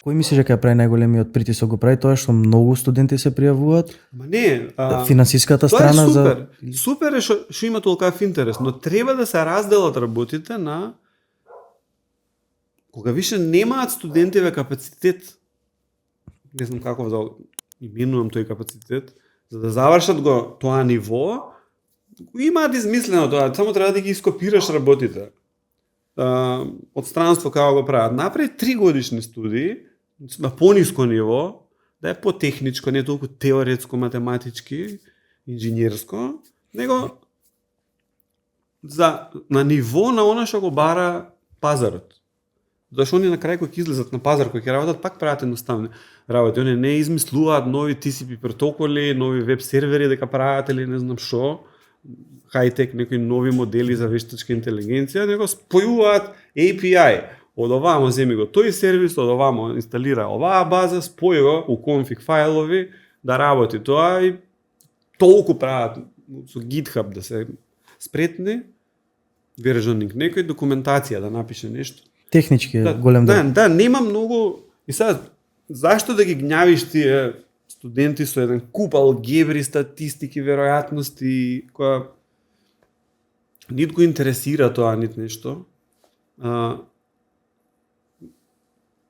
Кој мислиш дека прави најголемиот притисок? Го прави тоа што многу студенти се пријавуваат? Ма не, Финансиската тоа страна е супер. за Супер е што има толкав интерес, но треба да се разделат работите на кога више немаат студентиве капацитет. Не знам како да именувам тој капацитет, за да завршат го тоа ниво, имаат измислено тоа, само треба да ги ископираш работите. Од странство како го прават. Направи 3 годишни студии на пониско ниво, да е по-техничко, не толку теоретско, математички, инженерско, него на ниво на она што го бара пазарот. Зашто они на крај кога ќе излезат на пазар, кога ќе работат, пак прават едноставни работи. Они не измислуваат нови TCP протоколи, нови веб сервери дека прават или не знам што, хай-тек некои нови модели за вештачка интелигенција, него спојуваат API. Од овамо земи го тој сервис, од овамо инсталира оваа база, спои го у конфиг фајлови да работи тоа и толку прават со GitHub да се спретни, versioning некој документација да напише нешто. технички голем дел. Да, нема многу. И сега зашто да ги гњавиш тие студенти со еден куп алгебри, статистики, веројатности, која нит го интересира тоа, нит нешто.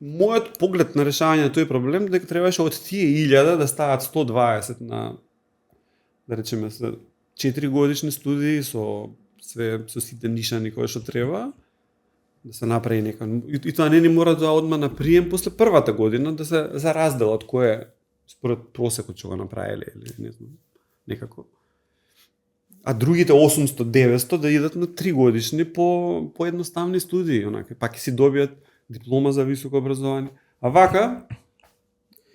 Мојот поглед на решавање на тој проблем дека требаше од тие 1000 да стават 120 на, да речеме, 4 годишни студии со сите нишани кои што треба, да се направи нека. И тоа не ни мора да одма на прием после првата година да се заразделат кој е според просекот што го направиле или не знам, некако. А другите 800-900 да идат на 3 годишни по едноставни студии, онака, пак си добијат диплома за високо образование. А вака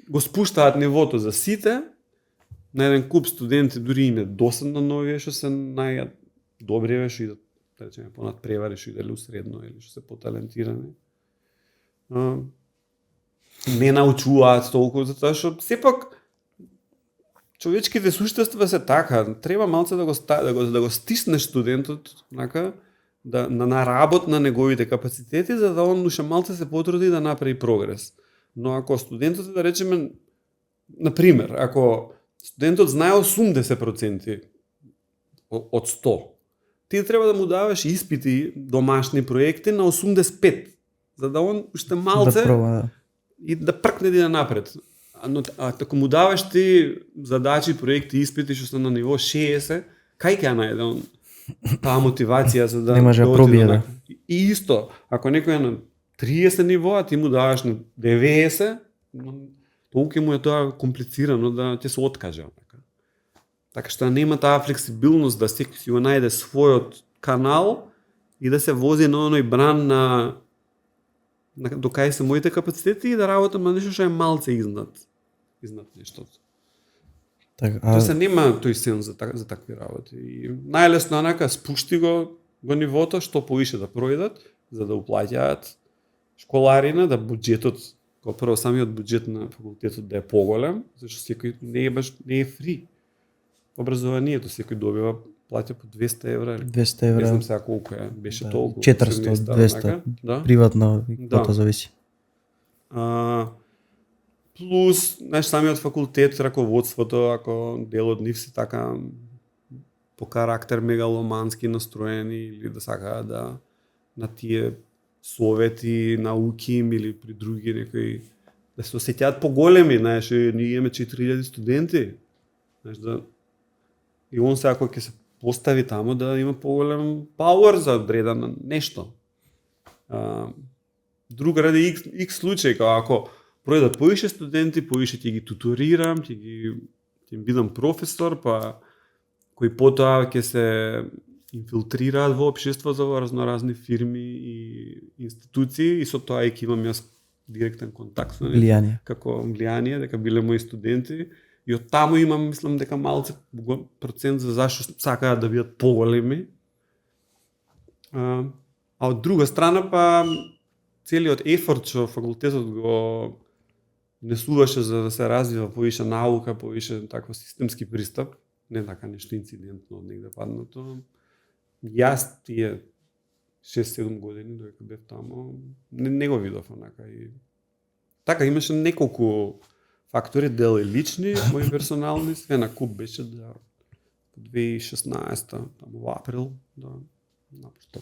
го спуштаат нивото за сите, на еден куп студенти дури им е досадно на овие што се најдобри, што идат, да речеме, понад превари, што идат средно или што се поталентирани. Не научуваат толку, затоа што сепак човечките суштества се така, треба малце да го стиснеш студентот, онака, на работ на неговите капацитети, за да он уште малце се потруди да направи прогрес. Но ако студентот, да речеме, например, ако студентот знае 80% од 100, ти треба да му даваш испити, домашни проекти на 85, за да он уште малце и да пркне да напред. Но ако му даваш ти задачи, проекти, испити што се на ниво 60, кај ќе најде он таа мотивација за да не може да пробие. И исто, ако некој е на 30 ниво, а ти му даваш на 90, толку му е тоа комплицирано да ќе се откаже. Така што нема таа флексибилност да секој си го најде својот канал и да се вози на оној бран на до кај се моите капацитети и да работам на нешто што е малце изнад нештото. Тоа се нема тој сен за такви работи. И најлесно онака спушти го нивото, што повише да пројдат, за да уплаќаат школарина, да буџетот, како прво самиот буџет на факултетот да е поголем, зашто секој не е фри. Образованието секој добива плаќа по 200 евра. 200 евра. Не знам сега колку е, беше толку. 400, 200, да? Приватно, тоа зависи. Плюс, самиот факултет, раководството, ако дел од нив се така по карактер мегаломански настроени или да сакаат да на тие совети, науки или при други некои да се осеќаат поголеми, знаеш, ние имаме 4000 студенти. Знаеш, да и он сега кој ќе се постави таму да има поголем пауер за одредено нешто. Друг ради X случај, ако пројдат повише студенти, повише ќе ги туторирам, ќе им бидам професор, па кои потоа ќе се инфилтрираат во општеството во разноразни фирми и институции и со тоа ќе имам јас директен контакт со нив, како влијание, дека биле мои студенти. И од таму имам, мислам, дека малце процент за зашто сакаат да бидат поголеми. А од друга страна, па целиот ефорт што факултетот го внесуваше за да се развива повише наука, повише таков системски пристап, не така нешто инцидентно од негде паднато. Јас тие 6-7 години додека бев таму, не го видов онака и Така имаше неколку фактори, дели лични, мои персонални, све на куп беше да 2016 таму во април да напуштам.